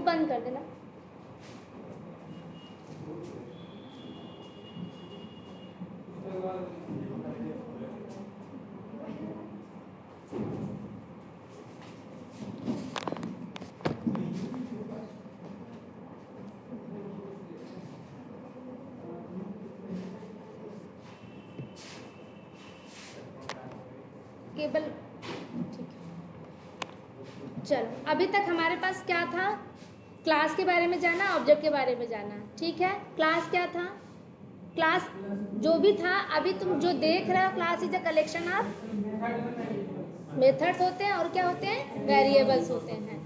बंद कर देना। केबल ठीक है। चलो अभी तक हमारे पास क्या था, क्लास के बारे में जाना, ऑब्जेक्ट के बारे में जाना, ठीक है। क्लास क्या था, क्लास जो भी था अभी तुम जो देख रहे हो, class is a collection of methods होते हैं और क्या होते हैं, वेरिएबल्स होते हैं।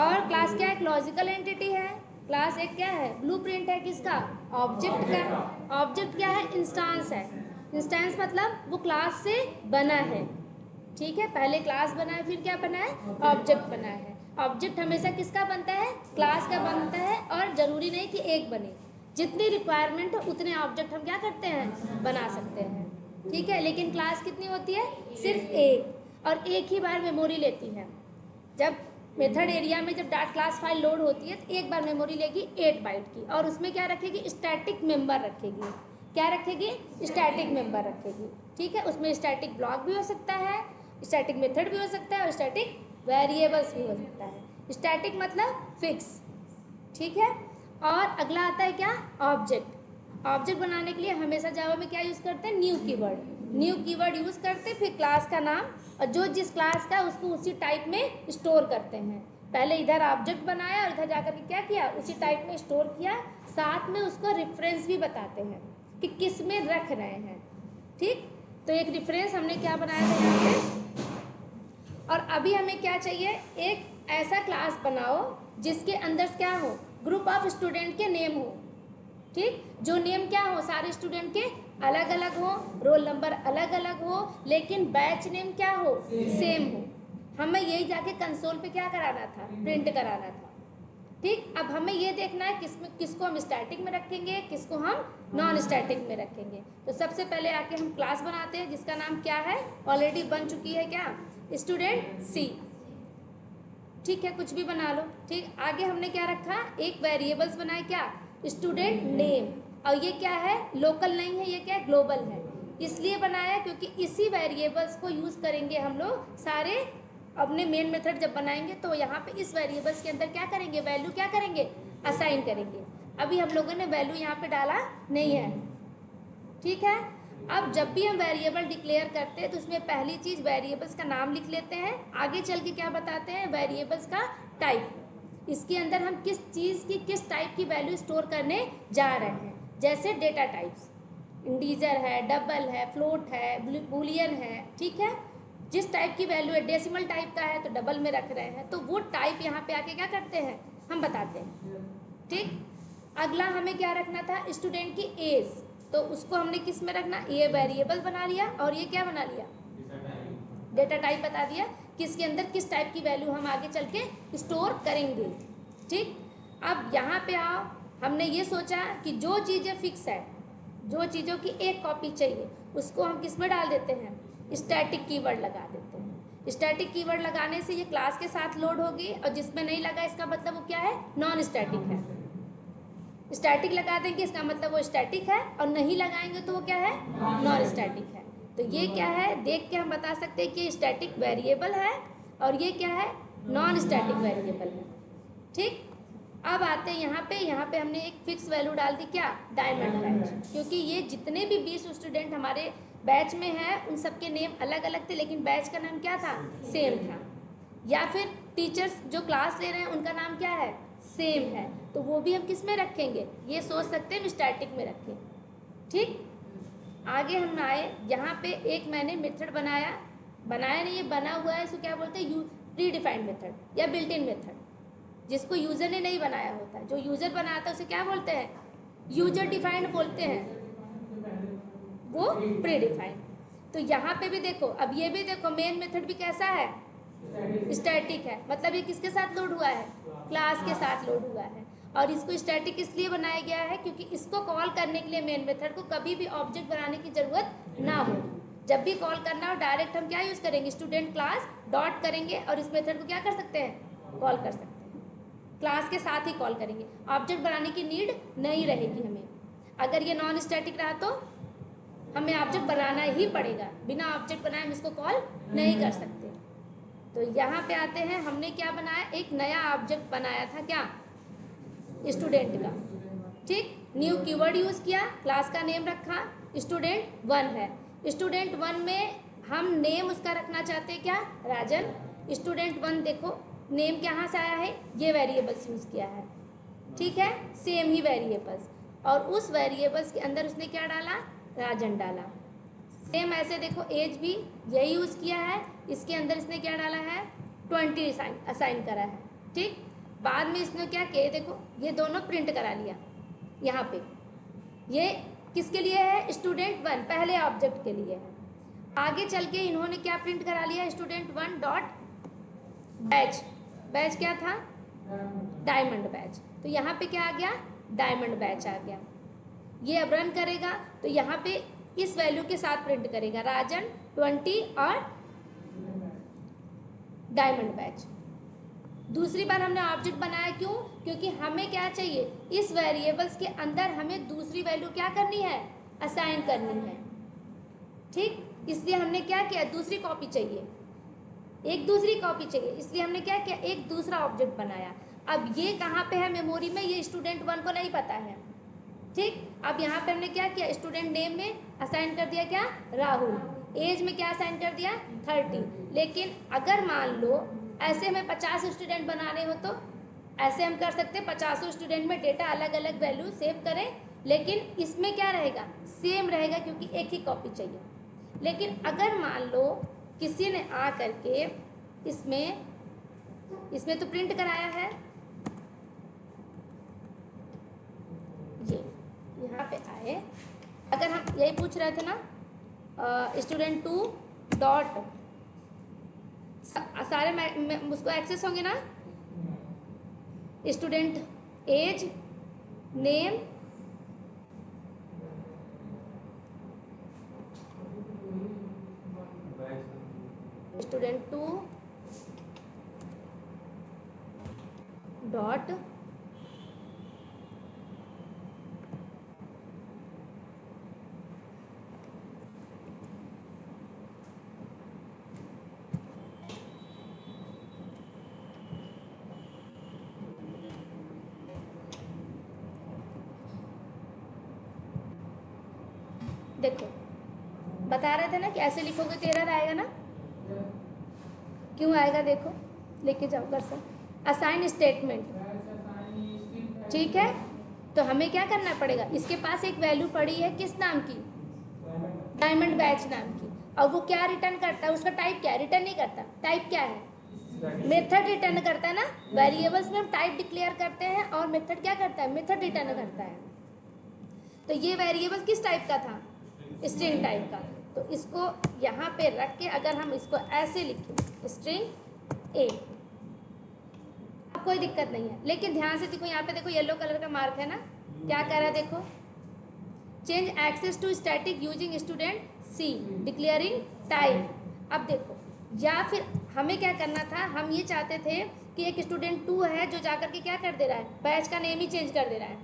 और क्लास क्या है, एक लॉजिकल एंटिटी है। क्लास एक क्या है, ब्लूप्रिंट है किसका, ऑब्जेक्ट का। ऑब्जेक्ट क्या है, इंस्टांस है। इंस्टांस मतलब वो क्लास से बना है, ठीक है। पहले क्लास बना है, फिर क्या बना है, ऑब्जेक्ट बना है। ऑब्जेक्ट हमेशा किसका बनता है, क्लास का बनता है। और जरूरी नहीं कि एक बने, जितनी रिक्वायरमेंट हो उतने ऑब्जेक्ट हम क्या करते हैं, बना सकते हैं, ठीक है। लेकिन क्लास कितनी होती है, सिर्फ एक, और एक ही बार मेमोरी लेती है। जब मेथड एरिया में जब डाट क्लास फाइल लोड होती है तो एक बार मेमोरी लेगी 8 बाइट की, और उसमें क्या रखेगी, स्टैटिक मेंबर रखेगी। क्या रखेगी, स्टैटिक मेंबर रखेगी, ठीक है। उसमें स्टैटिक ब्लॉक भी हो सकता है, स्टैटिक मेथड भी हो सकता है, और स्टैटिक वेरिएबल्स भी हो सकता है। स्टैटिक मतलब फिक्स, ठीक है। और अगला आता है क्या, ऑब्जेक्ट। ऑब्जेक्ट बनाने के लिए हमेशा जावा में क्या यूज़ करते हैं, new keyword. New keyword use करते, फिर क्लास का नाम, और जो जिस क्लास का उसको उसी टाइप में स्टोर करते हैं। पहले इधर ऑब्जेक्ट बनाया और इधर जाकर के क्या किया, उसी टाइप में स्टोर किया। साथ में उसको रेफरेंस भी बताते हैं कि किस में रख रहे हैं, ठीक। तो एक रेफरेंस हमने क्या बनाया था यहाँ पे। और अभी हमें क्या चाहिए, एक ऐसा क्लास बनाओ जिसके अंदर क्या हो, ग्रुप ऑफ स्टूडेंट के नेम हो, ठीक। जो नेम क्या हो, सारे स्टूडेंट के अलग अलग हो, रोल नंबर अलग अलग हो, लेकिन बैच नेम क्या हो, सेम हो। हमें यही जाके कंसोल पे क्या कराना था, प्रिंट कराना था, ठीक। अब हमें ये देखना है किसको हम स्टैटिक में रखेंगे, किसको हम नॉन स्टैटिक में रखेंगे। तो सबसे पहले आके हम क्लास बनाते हैं जिसका नाम क्या है, ऑलरेडी बन चुकी है क्या, स्टूडेंट सी, ठीक है। कुछ भी बना लो, ठीक। आगे हमने क्या रखा, एक वेरिएबल्स बनाए क्या, स्टूडेंट नेम। और ये क्या है, लोकल नहीं है, ये क्या है, ग्लोबल है। इसलिए बनाया क्योंकि इसी वेरिएबल्स को यूज़ करेंगे हम लोग सारे अपने मेन मेथड जब बनाएंगे। तो यहाँ पे इस वेरिएबल्स के अंदर क्या करेंगे, वैल्यू क्या करेंगे, असाइन करेंगे। अभी हम लोगों ने वैल्यू यहाँ पे डाला नहीं है, ठीक है। अब जब भी हम वेरिएबल डिक्लेयर करते हैं तो उसमें पहली चीज़ वेरिएबल्स का नाम लिख लेते हैं। आगे चल के क्या बताते हैं, वेरिएबल्स का टाइप। इसके अंदर हम किस चीज़ की किस टाइप की वैल्यू स्टोर करने जा रहे हैं। जैसे डेटा टाइप्स, इंटीजर है, डबल है, फ्लोट है, बूलियन है, ठीक है। जिस टाइप की वैल्यू है, डेसिमल टाइप का है तो डबल में रख रहे हैं, तो वो टाइप यहाँ पे आके क्या करते हैं, हम बताते हैं, ठीक। अगला हमें क्या रखना था, स्टूडेंट की एज। तो उसको हमने किस में रखना, ये वेरिएबल बना लिया, और ये क्या बना लिया, डेटा टाइप बता दिया, किसके अंदर किस टाइप की वैल्यू हम आगे चल के स्टोर करेंगे, ठीक। अब यहाँ पे आओ, हमने ये सोचा कि जो चीज़ें फिक्स है, जो चीज़ों की एक कॉपी चाहिए, उसको हम किस में डाल देते हैं, स्टैटिक कीवर्ड लगा देते हैं। स्टैटिक कीवर्ड लगाने से ये क्लास के साथ लोड होगी, और जिसमें नहीं लगा इसका मतलब वो क्या है, नॉन स्टैटिक है। स्टैटिक लगा देंगे इसका मतलब वो स्टैटिक है, और नहीं लगाएंगे तो वो क्या है, नॉन स्टैटिक है। तो ये क्या है, देख के हम बता सकते हैं कि स्टैटिक वेरिएबल है, और ये क्या है, नॉन स्टैटिक वेरिएबल है, ठीक। अब आते हैं यहाँ पे हमने एक फिक्स वैल्यू डाल दी, क्या, डायमंड बैच। क्योंकि ये जितने भी 20 स्टूडेंट हमारे बैच में हैं उन सबके नेम अलग अलग थे, लेकिन बैच का नाम क्या था, सेम था। या फिर टीचर्स जो क्लास ले रहे हैं उनका नाम क्या है, सेम है, तो वो भी हम किस में रखेंगे, ये सोच सकते हैं स्टैटिक में रखें, ठीक। आगे हम आए, यहाँ पे एक मैंने मेथड बनाया नहीं, ये बना हुआ है, इसको क्या बोलते हैं, प्री डिफाइंड मेथड या बिल्ट इन मेथड। जिसको यूज़र ने नहीं बनाया होता है, जो यूज़र बनाता है उसे क्या बोलते हैं, यूजर डिफाइंड बोलते हैं, वो प्री डिफाइंड। तो यहाँ पे भी देखो, अब ये भी देखो, मेन मेथड भी कैसा है, स्टैटिक है। मतलब ये किसके साथ लोड हुआ है, क्लास के साथ लोड हुआ है। और इसको स्टैटिक इसलिए बनाया गया है क्योंकि इसको कॉल करने के लिए मेन मेथड को कभी भी ऑब्जेक्ट बनाने की ज़रूरत ना हो। जब भी कॉल करना हो डायरेक्ट हम क्या यूज़ करेंगे, स्टूडेंट क्लास डॉट करेंगे, और इस मेथड को क्या कर सकते हैं, कॉल कर सकते हैं, क्लास के साथ ही कॉल करेंगे, ऑब्जेक्ट बनाने की नीड नहीं रहेगी हमें। अगर ये नॉन स्टैटिक रहा तो हमें ऑब्जेक्ट बनाना ही पड़ेगा, बिना ऑब्जेक्ट बनाए हम इसको कॉल नहीं कर सकते। तो यहाँ पे आते हैं, हमने क्या बनाया, एक नया ऑब्जेक्ट बनाया था, क्या, स्टूडेंट का, ठीक। न्यू कीवर्ड यूज़ किया, क्लास का नेम रखा स्टूडेंट 1 है। स्टूडेंट 1 में हम नेम उसका रखना चाहते हैं क्या, राजन। स्टूडेंट 1 देखो नेम कहाँ से आया है, ये वेरिएबल्स यूज़ किया है, ठीक है, सेम ही वेरिएबल्स, और उस वेरिएबल्स के अंदर उसने क्या डाला, राजन डाला। सेम ऐसे देखो एज भी यही यूज़ किया है, इसके अंदर इसने क्या डाला है, 20 असाइन करा है, ठीक। बाद में इसने क्या किया, देखो ये दोनों प्रिंट करा लिया यहाँ पे, ये किसके लिए है, स्टूडेंट 1 पहले ऑब्जेक्ट के लिए है। आगे चल के इन्होंने क्या प्रिंट करा लिया, स्टूडेंट 1 डॉट बैच, बैच क्या था, डायमंड बैच, तो यहाँ पे क्या आ गया, डायमंड बैच आ गया। ये अब रन करेगा तो यहाँ पे इस वैल्यू के साथ प्रिंट करेगा, राजन 20 और डायमंड बैच। दूसरी बार हमने ऑब्जेक्ट बनाया, क्यों, क्योंकि हमें क्या चाहिए, इस वेरिएबल्स के अंदर हमें दूसरी वैल्यू क्या करनी है, असाइन करनी है, ठीक। इसलिए हमने क्या किया, दूसरी कॉपी चाहिए, एक दूसरी कॉपी चाहिए, इसलिए हमने क्या किया, एक दूसरा ऑब्जेक्ट बनाया। अब ये कहाँ पे है मेमोरी में, ये स्टूडेंट 1 को नहीं पता है, ठीक। अब यहाँ पे हमने क्या किया, स्टूडेंट नेम में असाइन कर दिया क्या, राहुल, एज में क्या असाइन कर दिया, 30। लेकिन अगर मान लो ऐसे हमें 50 स्टूडेंट बनाने हो तो ऐसे हम कर सकते हैं, 50 स्टूडेंट में डेटा अलग अलग वैल्यू सेव करें, लेकिन इसमें क्या रहेगा, सेम रहेगा, क्योंकि एक ही कॉपी चाहिए। लेकिन अगर मान लो किसी ने आ करके इसमें तो प्रिंट कराया है, ये यहाँ पे आए, अगर हम यही पूछ रहे थे ना, स्टूडेंट 2 डॉट, सारे उसको एक्सेस होंगे ना, student age, name, student 2 dot देखो बता रहे थे ना कि ऐसे लिखोगे तो एरर आएगा ना, क्यों आएगा, देखो लेके जाओ कर सक, असाइन स्टेटमेंट, ठीक है। तो हमें क्या करना पड़ेगा, इसके पास एक वैल्यू पड़ी है किस नाम की, डायमंड बैच नाम की, और वो क्या रिटर्न करता है, उसका टाइप क्या है, रिटर्न नहीं करता, टाइप क्या है, मेथड रिटर्न करता है ना। वेरिएबल्स में हम टाइप डिक्लेयर करते हैं और मेथड क्या करता है, मेथड रिटर्न करता है। तो ये वेरिएबल किस टाइप का था, स्ट्रिंग टाइप का, तो इसको यहाँ पे रख के अगर हम इसको ऐसे लिखें, स्ट्रिंग ए, कोई दिक्कत नहीं है। लेकिन ध्यान से देखो, यहाँ पे देखो येलो कलर का मार्क है ना, क्या कह रहा है, देखो change access to static using student C declaring type. अब देखो, या फिर हमें क्या करना था, हम ये चाहते थे कि एक स्टूडेंट 2 है जो जाकर के क्या कर दे रहा है, बैच का नेम ही चेंज कर दे रहा है,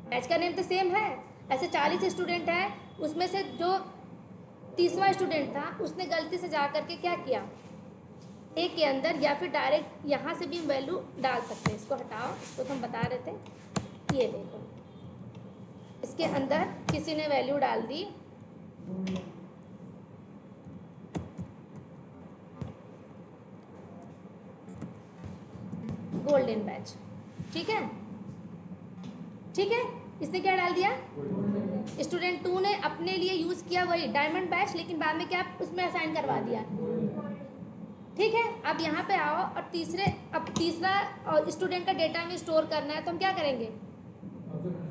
बैच का नेम तो सेम है। ऐसे 40 स्टूडेंट है, उसमें से जो 30वां स्टूडेंट था उसने गलती से जा करके क्या किया, ए के अंदर, या फिर डायरेक्ट यहाँ से भी वैल्यू डाल सकते हैं। इसको हटाओ, इसको तो हम बता रहे थे, ये देखो इसके अंदर किसी ने वैल्यू डाल दी, गोल्डन बैच, ठीक है, ठीक है। इसने क्या डाल दिया, स्टूडेंट 2 ने अपने लिए यूज किया वही डायमंड बैच, लेकिन बाद में क्या उसमें असाइन करवा दिया, ठीक है। अब यहाँ पे आओ और तीसरा और स्टूडेंट का डेटा में स्टोर करना है, तो हम क्या करेंगे,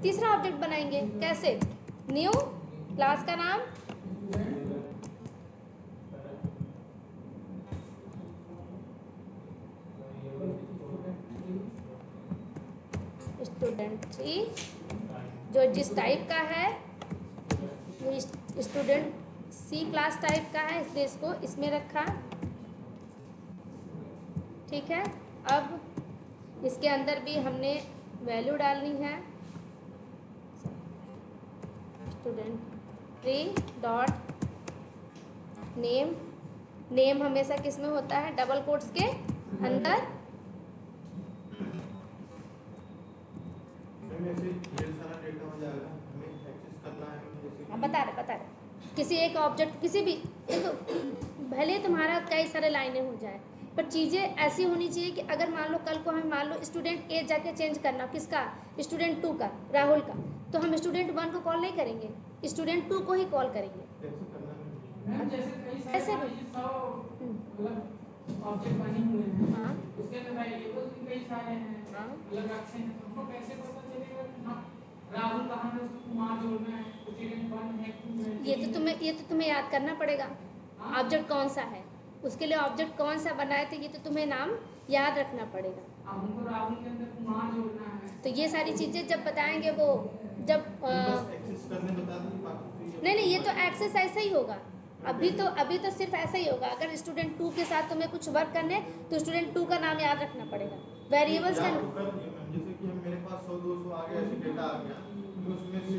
तीसरा ऑब्जेक्ट बनाएंगे, कैसे, न्यू, क्लास का नाम स्टूडेंट 3, जो जिस टाइप का है वो स्टूडेंट सी क्लास टाइप का है, इसलिए इसको इसमें रखा, ठीक है। अब इसके अंदर भी हमने वैल्यू डालनी है student3 डॉट नेम। नेम हमेशा किस में होता है? डबल कोट्स के अंदर। बता रहे किसी एक ऑब्जेक्ट किसी भी देखो, भले तुम्हारा कई सारे लाइनें हो जाए पर चीज़ें ऐसी होनी चाहिए कि अगर मान लो कल को हमें मान लो स्टूडेंट ए जाके चेंज करना, किसका? स्टूडेंट 2 का, राहुल का, तो हम स्टूडेंट 1 को कॉल नहीं करेंगे, स्टूडेंट 2 को ही कॉल करेंगे। ऐसे भी ऑब्जेक्ट बने हुए हैं, हाँ, उसके अंदर वेरिएबल भी कई सारे हैं, हाँ, अलग रखे हैं, तो हमको कैसे पता चलेगा कि हाँ राहुल कहाँ है, उसको कुमार जोड़ना है, स्टूडेंट 1 है 2 है। ये तो तुम्हें याद करना पड़ेगा ऑब्जेक्ट कौन सा है, उसके लिए ऑब्जेक्ट कौन सा बनाए थे, ये तो तुम्हें नाम याद रखना पड़ेगा। अब हमको राहुल के अंदर कुमार जोड़ना है, तो ये सारी चीज़ें जब बताएंगे वो जब नहीं ये तो एक्सेस ऐसा ही होगा। अभी तो सिर्फ ऐसा ही होगा। अगर स्टूडेंट 2 के साथ तुम्हें कुछ वर्क करने तो स्टूडेंट 2 का नाम याद रखना पड़ेगा, वेरिएबल्स का। जैसे कि मेरे पास 100-200 आ गया, ऐसे डेटा आ गया, तो उसमें से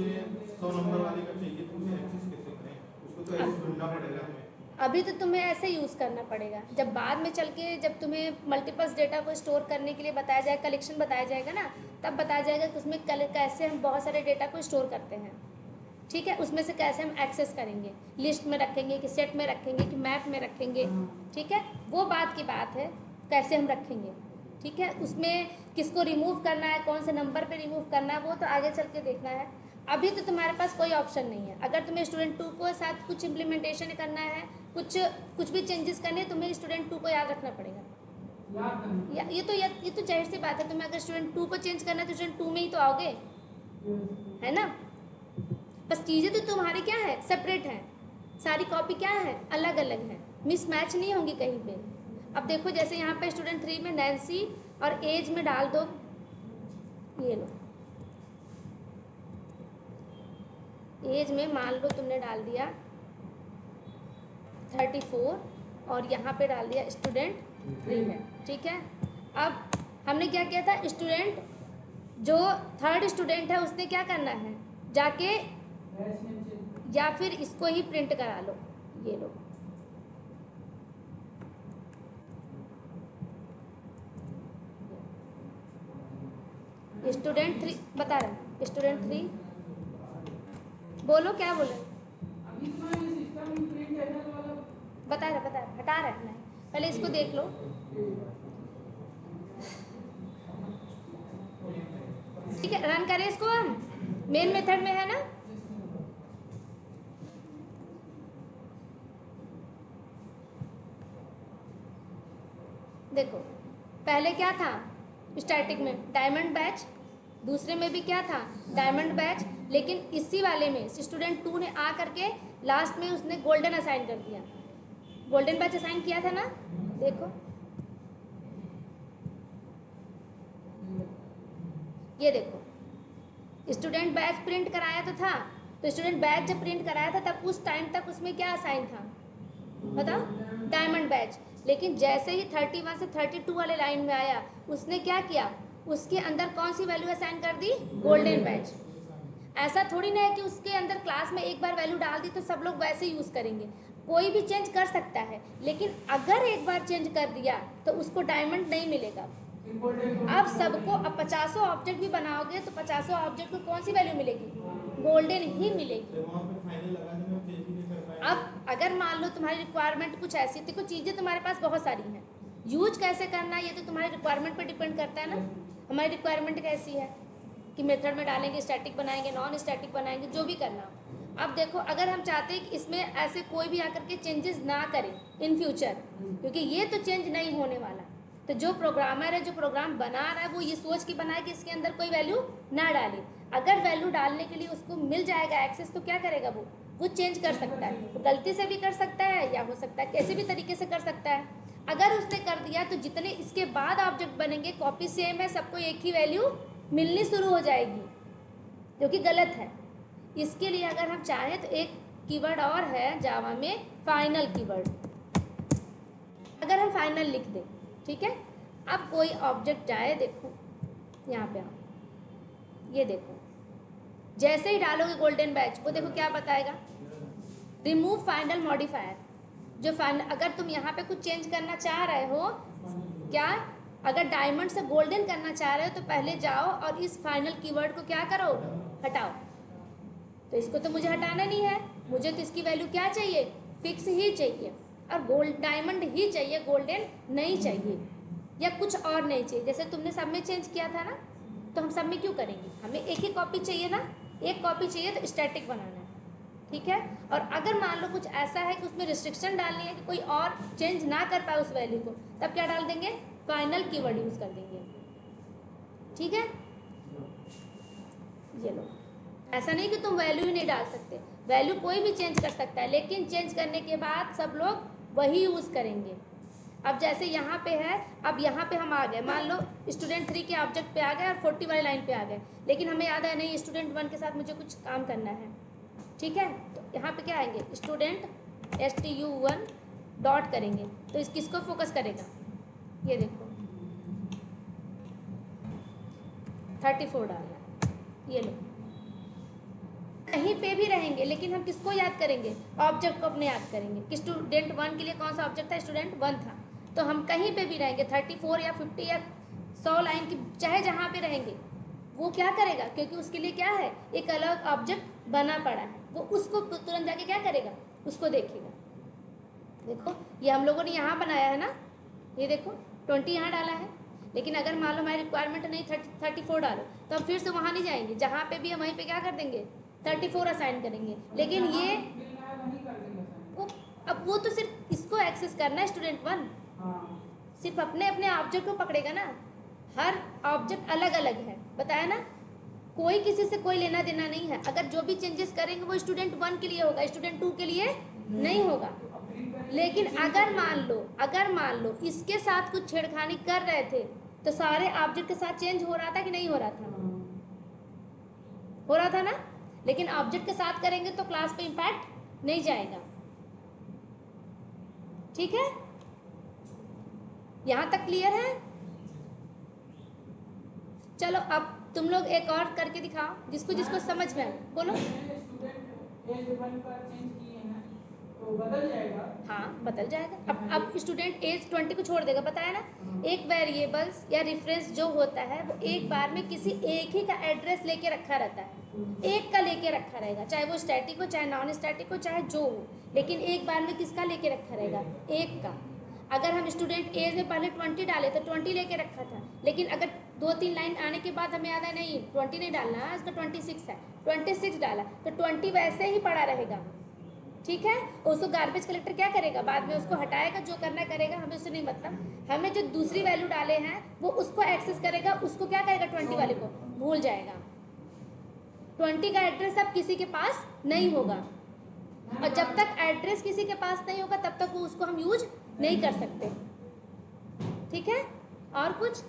100 नंबर वाले का चाहिए, तो उसे एक्सेस कैसे करें? उसको तो ऐसे ढूंढना पड़ेगा हमें। अभी तो तुम्हें ऐसे यूज़ करना पड़ेगा, जब बाद में चल के जब तुम्हें मल्टीपल्स डेटा को स्टोर करने के लिए बताया जाएगा, कलेक्शन बताया जाएगा ना, तब बताया जाएगा कि उसमें कैसे हम बहुत सारे डेटा को स्टोर करते हैं। ठीक है, उसमें से कैसे हम एक्सेस करेंगे, लिस्ट में रखेंगे कि सेट में रखेंगे कि मैप में रखेंगे। ठीक है, वो बात की बात है कैसे हम रखेंगे। ठीक है, उसमें किसको रिमूव करना है, कौन से नंबर पे रिमूव करना है, वो तो आगे चल के देखना है। अभी तो तुम्हारे पास कोई ऑप्शन नहीं है। अगर तुम्हें स्टूडेंट 2 को साथ कुछ इम्प्लीमेंटेशन करना है, कुछ भी चेंजेस करने हैं, तुम्हें स्टूडेंट 2 को याद रखना पड़ेगा। ये तो जाहिर सी बात है, तुम्हें अगर स्टूडेंट 2 को चेंज करना है तो स्टूडेंट 2 में ही तो आओगे, है ना। बस चीज़ें तो तुम्हारी क्या है, सेपरेट हैं, सारी कॉपी क्या है, अलग अलग है, मिसमैच नहीं होंगी कहीं पे। अब देखो जैसे यहाँ पे स्टूडेंट 3 में नैन्सी और एज में डाल दो, ये लो एज में मान लो तुमने डाल दिया 34 और यहाँ पे डाल दिया स्टूडेंट 3 है। ठीक है, अब हमने क्या किया था, स्टूडेंट जो थर्ड स्टूडेंट है उसने क्या करना है, जाके या फिर इसको ही प्रिंट करा लो, ये लो स्टूडेंट 3 बता रहे, स्टूडेंट 3 बोलो क्या बोले, बता रहे हटा रहे नहीं, पहले इसको देख लो। ठीक है, रन करें इसको, हम मेन मेथड में है ना। देखो पहले क्या था, स्टैटिक में डायमंड बैच, दूसरे में भी क्या था, डायमंड बैच, लेकिन इसी वाले में स्टूडेंट 2 ने आ करके लास्ट में उसने गोल्डन असाइन कर दिया, गोल्डन बैच असाइन किया था ना। देखो ये देखो स्टूडेंट बैच प्रिंट कराया तो था, तो स्टूडेंट बैच जब प्रिंट कराया था तब उस टाइम तक उसमें क्या असाइन था बताओ, डायमंड बैच। लेकिन जैसे ही 31 से 32 वाले लाइन में आया उसने क्या किया, उसके अंदर कौन सी वैल्यू असाइन कर दी, गोल्डन बैच। ऐसा थोड़ी ना है कि उसके अंदर क्लास में एक बार वैल्यू डाल दी तो सब लोग वैसे यूज़ करेंगे, कोई भी चेंज कर सकता है, लेकिन अगर एक बार चेंज कर दिया तो उसको डायमंड नहीं मिलेगा। अब सबको, अब 50 ऑब्जेक्ट भी बनाओगे तो 50 ऑब्जेक्ट को कौन सी वैल्यू मिलेगी, गोल्डन ही मिलेगी। अब अगर मान लो तुम्हारी रिक्वायरमेंट कुछ ऐसी, देखो चीज़ें तुम्हारे पास बहुत सारी हैं, यूज कैसे करना ये तो तुम्हारी रिक्वायरमेंट पे डिपेंड करता है ना। हमारी रिक्वायरमेंट कैसी है कि मेथड में डालेंगे, स्टैटिक बनाएंगे, नॉन स्टैटिक बनाएंगे, जो भी करना हो। अब देखो अगर हम चाहते हैं कि इसमें ऐसे कोई भी आकर के चेंजेस ना करे इन फ्यूचर, क्योंकि ये तो चेंज नहीं होने वाला, तो जो प्रोग्रामर है, जो प्रोग्राम बना रहा है, वो ये सोच के बनाए कि इसके अंदर कोई वैल्यू ना डाले। अगर वैल्यू डालने के लिए उसको मिल जाएगा एक्सेस तो क्या करेगा, वो चेंज कर सकता है, वो गलती से भी कर सकता है या हो सकता है कैसे भी तरीके से कर सकता है। अगर उसने कर दिया तो जितने इसके बाद ऑब्जेक्ट बनेंगे कॉपी सेम है, सबको एक ही वैल्यू मिलनी शुरू हो जाएगी, जो कि गलत है। इसके लिए अगर हम चाहें तो एक कीवर्ड और है जावा में, फाइनल कीवर्ड। अगर हम फाइनल लिख दें, ठीक है, अब कोई ऑब्जेक्ट जाए, देखो यहाँ पे आओ, ये देखो, जैसे ही डालोगे गोल्डन बैच वो देखो क्या बताएगा, रिमूव फाइनल मॉडिफायर। जो फाइनल, अगर तुम यहाँ पे कुछ चेंज करना चाह रहे हो, क्या, अगर डायमंड से गोल्डन करना चाह रहे हो तो पहले जाओ और इस फाइनल कीवर्ड को क्या करो, हटाओ। तो इसको तो मुझे हटाना नहीं है, मुझे तो इसकी वैल्यू क्या चाहिए, फिक्स ही चाहिए, और गोल्ड डायमंड ही चाहिए, गोल्डन नहीं चाहिए, या कुछ और नहीं चाहिए। जैसे तुमने सब में चेंज किया था ना, तो हम सब में क्यों करेंगे, हमें एक ही कॉपी चाहिए ना, एक कॉपी चाहिए तो स्टैटिक बनाना है, ठीक है। और अगर मान लो कुछ ऐसा है कि उसमें रिस्ट्रिक्शन डालनी है कि कोई और चेंज ना कर पाए उस वैल्यू को, तब क्या डाल देंगे, फाइनल कीवर्ड यूज कर देंगे, ठीक है। ये लो, ऐसा नहीं कि तुम वैल्यू ही नहीं डाल सकते, वैल्यू कोई भी चेंज कर सकता है, लेकिन चेंज करने के बाद सब लोग वही यूज करेंगे। अब जैसे यहाँ पे है, अब यहाँ पे हम आ गए, मान लो स्टूडेंट 3 के ऑब्जेक्ट पे आ गए और 40 वाली लाइन पे आ गए, लेकिन हमें याद है नहीं स्टूडेंट 1 के साथ मुझे कुछ काम करना है, ठीक है। तो यहाँ पे क्या आएंगे, स्टूडेंट STU1 डॉट करेंगे, तो इस किसको फोकस करेगा, ये देखो 34 डालना है, ये लो। कहीं पे भी रहेंगे लेकिन हम किसको याद करेंगे, ऑब्जेक्ट को अपने याद करेंगे कि स्टूडेंट 1 के लिए कौन सा ऑब्जेक्ट था, स्टूडेंट 1 था। तो हम कहीं पे भी रहेंगे 34 या 50 या 100 लाइन की, चाहे जहाँ पे रहेंगे, वो क्या करेगा, क्योंकि उसके लिए क्या है, एक अलग ऑब्जेक्ट बना पड़ा है, वो उसको तुरंत जाके क्या करेगा, उसको देखेगा। देखो ये हम लोगों ने यहाँ बनाया है ना, ये देखो 20 यहाँ डाला है, लेकिन अगर मान लो हमारी रिक्वायरमेंट नहीं 34 डालो, तो हम फिर से वहाँ नहीं जाएंगे, जहाँ पे भी हम वहीं पे क्या कर देंगे, 34 असाइन करेंगे। लेकिन ये वो, अब वो तो सिर्फ इसको एक्सेस करना है स्टूडेंट 1, सिर्फ अपने अपने ऑब्जेक्ट को पकड़ेगा ना, हर ऑब्जेक्ट अलग अलग है, बताया ना, कोई किसी से कोई लेना देना नहीं है। अगर जो भी चेंजेस करेंगे वो स्टूडेंट 1 के लिए होगा, स्टूडेंट 2 के लिए नहीं होगा। लेकिन अगर मान लो इसके साथ कुछ छेड़खानी कर रहे थे, तो सारे ऑब्जेक्ट के साथ चेंज हो रहा था कि नहीं हो रहा था, हो रहा था ना। लेकिन ऑब्जेक्ट के साथ करेंगे तो क्लास पे इम्पैक्ट नहीं जाएगा, ठीक है। यहां तक क्लियर है। चलो अब तुम लोग एक और करके दिखाओ, जिसको जिसको समझ में आए, बोलो। तो बदल जाएगा, हाँ बदल जाएगा। अब स्टूडेंट एज 20 को छोड़ देगा, बताया ना। एक वेरिएबल्स या रेफरेंस जो होता है वो एक बार में किसी एक ही का एड्रेस लेके रखा रहता है, एक का लेके रखा रहेगा, चाहे वो स्टैटिक हो चाहे नॉन स्टैटिक हो चाहे जो हो, लेकिन एक बार में किसका लेके रखा रहेगा, एक का। अगर हम स्टूडेंट एज में पहले 20 डाले तो 20 लेके रखा था, लेकिन अगर 2-3 लाइन आने के बाद हमें याद है नहीं 20 नहीं डालना है, इसका 26 है, 26 डाला तो 20 वैसे ही पड़ा रहेगा, ठीक है। उसको गार्बेज कलेक्टर क्या करेगा, बाद में उसको हटाएगा, जो करना करेगा, हमें उससे नहीं मतलब। हमें जो दूसरी वैल्यू डाले हैं वो उसको एक्सेस करेगा, उसको क्या करेगा, 20 वाले को भूल जाएगा। 20 का एड्रेस अब किसी के पास नहीं होगा, और जब तक एड्रेस किसी के पास नहीं होगा तब तक वो उसको हम यूज नहीं कर सकते, ठीक है। और कुछ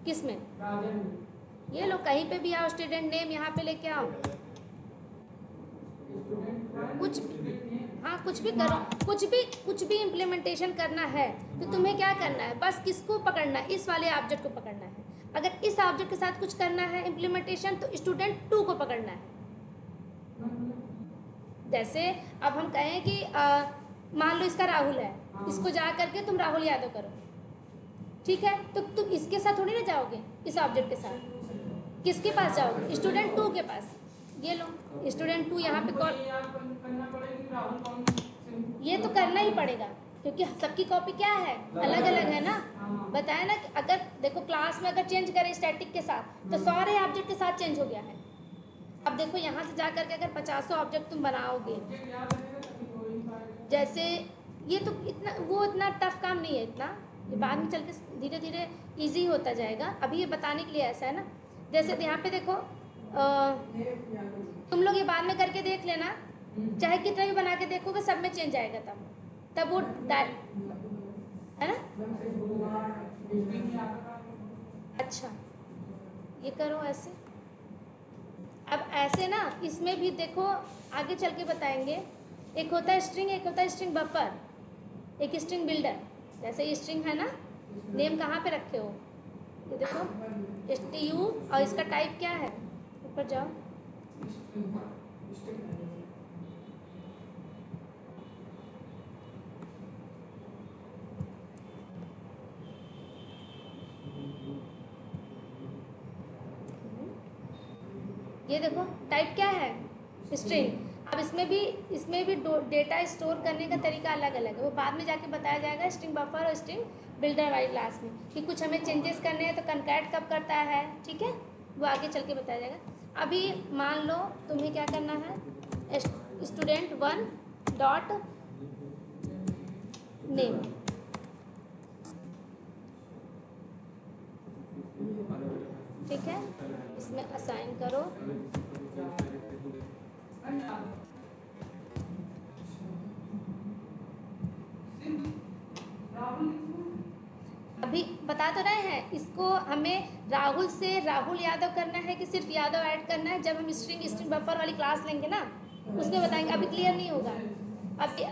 किसमें, ये लो कहीं पे भी आओ, स्टूडेंट नेम यहाँ पे लेके आओ, कुछ भी, हाँ कुछ भी करो, कुछ भी इम्प्लीमेंटेशन करना है तो तुम्हें क्या करना है, बस किसको पकड़ना है, इस वाले ऑब्जेक्ट को पकड़ना है। अगर इस ऑब्जेक्ट के साथ कुछ करना है इम्प्लीमेंटेशन तो स्टूडेंट 2 को पकड़ना है। जैसे अब हम कहें कि मान लो इसका राहुल है, इसको जा करके तुम राहुल यादव करो, ठीक है। तो तुम इसके साथ थोड़ी ना जाओगे, इस ऑब्जेक्ट के साथ किसके पास जाओगे, स्टूडेंट 2 के पास। ये लो स्टूडेंट 2 यहाँ पे कॉल, ये तो करना ही पड़ेगा क्योंकि सबकी कॉपी क्या है, अलग अलग है ना। बताया ना कि अगर देखो क्लास में अगर चेंज करें स्टैटिक के साथ तो सारे ऑब्जेक्ट के साथ चेंज हो गया है। अब देखो यहाँ से जा करके अगर 50 ऑब्जेक्ट तुम बनाओगे, जैसे ये तो इतना टफ काम नहीं है, इतना ये बाद में चल के धीरे धीरे ईजी होता जाएगा। अभी ये बताने के लिए ऐसा है ना, जैसे यहाँ पे देखो तुम लोग ये बाद में करके देख लेना, चाहे कितना भी बना के देखोगे सब में चेंज आएगा, तब वो है ना। अच्छा ये करो ऐसे। अब ऐसे ना इसमें भी देखो आगे चल के बताएंगे, एक होता है स्ट्रिंग, एक होता है स्ट्रिंग बफर, एक स्ट्रिंग बिल्डर। जैसे ये स्ट्रिंग है ना, नेम कहाँ पे रखे हो, ये देखो STU, और इसका टाइप क्या है, ऊपर जाओ, ये देखो टाइप क्या है, स्ट्रिंग। अब इसमें भी डेटा स्टोर करने का तरीका अलग अलग है, वो बाद में जाके बताया जाएगा स्ट्रिंग बफर और स्ट्रिंग बिल्डर वाली क्लास में, कि कुछ हमें चेंजेस करने हैं तो कनकैट कब करता है, ठीक है, वो आगे चल के बताया जाएगा। अभी मान लो तुम्हें क्या करना है, student1 डॉट नेम, ठीक है, इसमें असाइन करो, अभी बता तो रहे हैं इसको, हमें राहुल से राहुल यादव करना है कि सिर्फ यादव ऐड करना है, जब हम स्ट्रिंग बफर वाली क्लास लेंगे ना उसमें बताएंगे, अभी क्लियर नहीं होगा,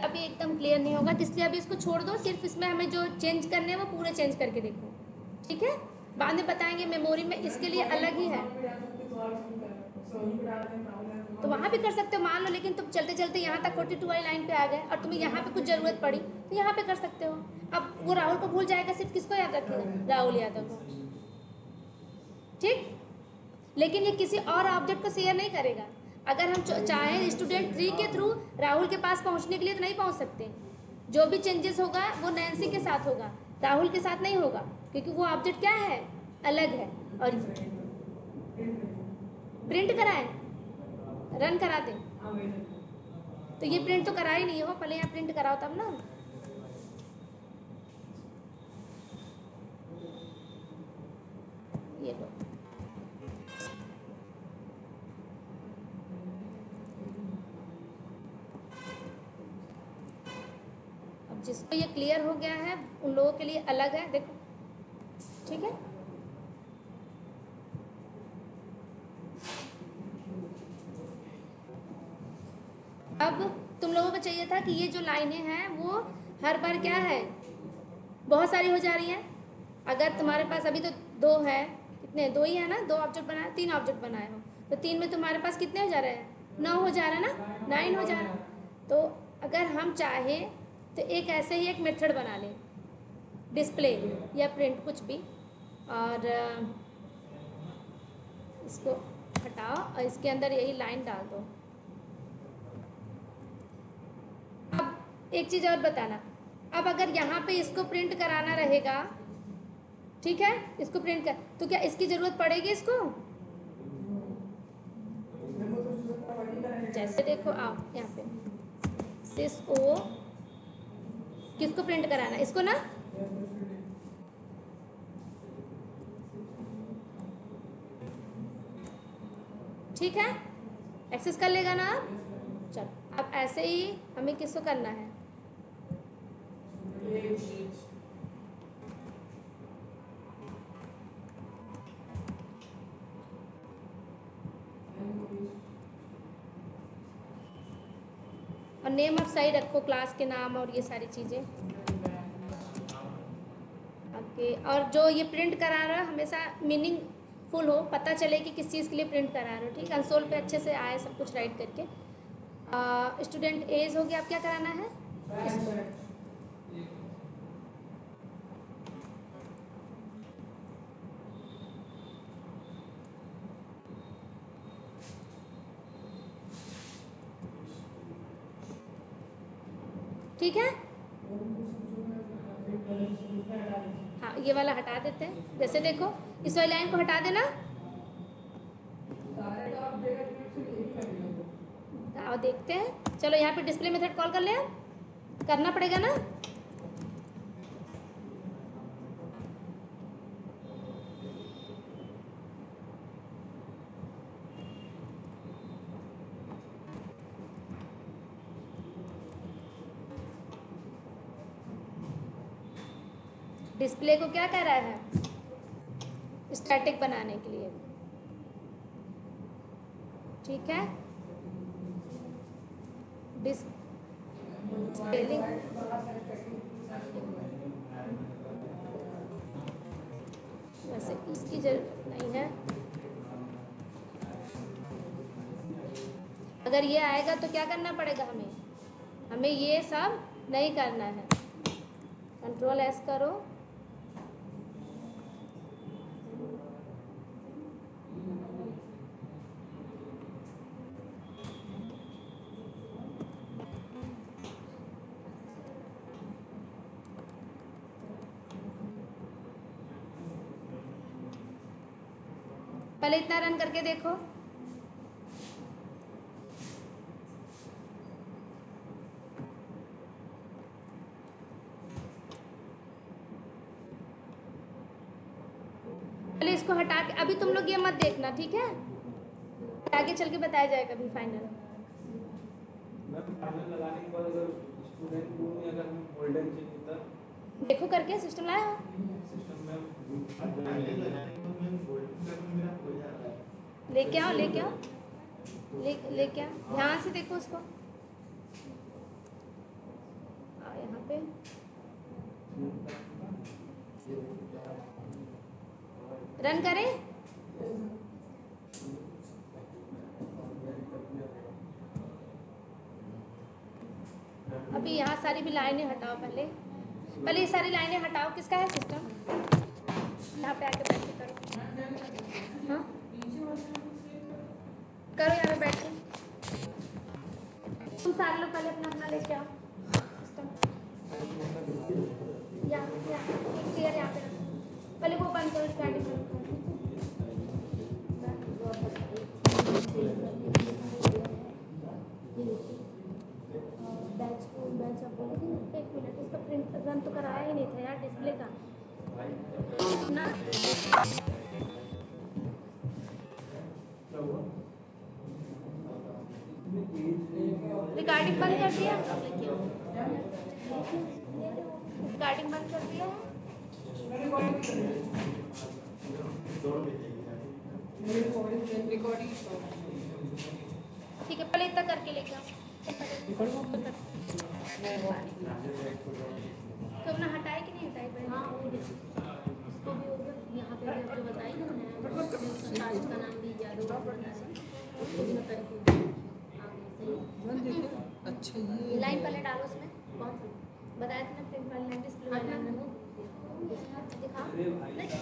अभी एकदम क्लियर नहीं होगा, इसलिए अभी इसको छोड़ दो, सिर्फ इसमें हमें जो चेंज करने हैं वो पूरे चेंज करके देखो, ठीक है, बाद में बताएंगे मेमोरी में इसके लिए अलग ही है, तो वहाँ भी कर सकते हो मान लो, लेकिन तुम चलते चलते यहाँ तक 42 वाली लाइन पे आ गए और तुम्हें यहाँ पे कुछ ज़रूरत पड़ी तो यहाँ पे कर सकते हो। अब वो राहुल को भूल जाएगा, सिर्फ किसको याद रखेगा, राहुल यादव को, ठीक, लेकिन ये किसी और ऑब्जेक्ट को शेयर नहीं करेगा। अगर हम चाहें student3 के थ्रू राहुल के पास पहुँचने के लिए तो नहीं पहुँच सकते, जो भी चेंजेस होगा वो नैन्सी के साथ होगा, राहुल के साथ नहीं होगा, क्योंकि वो ऑब्जेक्ट क्या है, अलग है। और प्रिंट कराएं, रन करा दें, तो ये प्रिंट तो करा ही नहीं हो, पहले यहाँ प्रिंट कराओ तब ना, ये लो, अब जिसको ये क्लियर हो गया है उन लोगों के लिए अलग है, देखो, ठीक है। अब तुम लोगों को चाहिए था कि ये जो लाइनें हैं वो हर बार क्या है, बहुत सारी हो जा रही हैं। अगर तुम्हारे पास अभी तो 2 है, कितने, 2 ही है ना, 2 ऑब्जेक्ट बनाए, 3 ऑब्जेक्ट बनाए हो, तो 3 में तुम्हारे पास कितने हो जा रहे हैं, 9 हो जा रहा है ना, 9 हो जा रहा है। तो अगर हम चाहें तो एक ऐसे ही एक मेथड बना लें, डिस्प्ले या प्रिंट कुछ भी, और इसको हटाओ और इसके अंदर यही लाइन डाल दो। अब एक चीज़ और बताना, अब अगर यहाँ पे इसको प्रिंट कराना रहेगा, ठीक है, इसको प्रिंट कर, तो क्या इसकी ज़रूरत पड़ेगी इसको, जैसे देखो आओ यहाँ पे सिस ओ, किसको प्रिंट कराना, इसको ना, ठीक है, एक्सेस कर लेगा ना आप। चलो अब ऐसे ही हमें किसको करना है, और नेम आप सही रखो, क्लास के नाम और ये सारी चीज़ें ओके। और जो ये प्रिंट करा रहा है हमेशा मीनिंगफुल हो, पता चले कि किस चीज़ के लिए प्रिंट करा रहे हो, ठीक, कंसोल पे अच्छे से आए सब कुछ राइट करके। स्टूडेंट एज हो गया, अब क्या कराना है इसको, ठीक है, हाँ ये वाला हटा देते हैं, जैसे देखो इस वाली लाइन को हटा देना, आओ देखते हैं। चलो यहाँ पे डिस्प्ले मेथड कॉल कर ले, करना पड़ेगा ना, डिस्प्ले को क्या कह रहा है, स्टैटिक बनाने के लिए, ठीक है, वैसे इसकी जरूरत नहीं है। अगर ये आएगा तो क्या करना पड़ेगा हमें? हमें ये सब नहीं करना है। कंट्रोल एस करो। पहले इतना रन करके देखो। पहले इसको हटा के, अभी तुम लोग ये मत देखना, ठीक है? आगे चल के बताया जाएगा कभी फाइनल। फाइनल लगाने के बाद अगर स्टूडेंट को अगर हम गोल्डन चाहिए तब देखो करके सिस्टम लाया हो। सिस्टम में लेके आओ, लेके आओ, लेके आओ, ध्यान से देखो उसको। यहाँ पे रन करें। अभी यहाँ सारी भी लाइनें हटाओ। पहले ये सारी लाइनें हटाओ। किसका है सिस्टम? यहाँ पे आके बैठ के करो। हाँ करो, यहाँ पे बैठ के। तुम सारे लोग पहले अपना अपना लेके आओ सिस्टम। यहाँ एक चेयर यहाँ पे रखो। पहले वो बंद करो, स्टार्टिंग करो। बैच आप बोलोगे ना, 1 मिनट, इसका प्रिंट रन तो कराया ही नहीं था यार डिस्प्ले का ना। रिकॉर्डिंग बंद कर दिया? रिकॉर्डिंग बंद कर दिया है? ठीक है, पहले इतना करके लेके आओ। तो अपना हटाए कि नहीं हटाए पहले? हाँ उसको भी हो गया। यहाँ पे जो बताई ना मैंने का नाम भी याद होगा, उसको भी मैं करके आगे सही। अच्छा ये लाइन पहले डालो उसमें। कौन सी बताया था ना? प्रिंट वाली लाइन, डिस्प्ले वाली लाइन दिखा।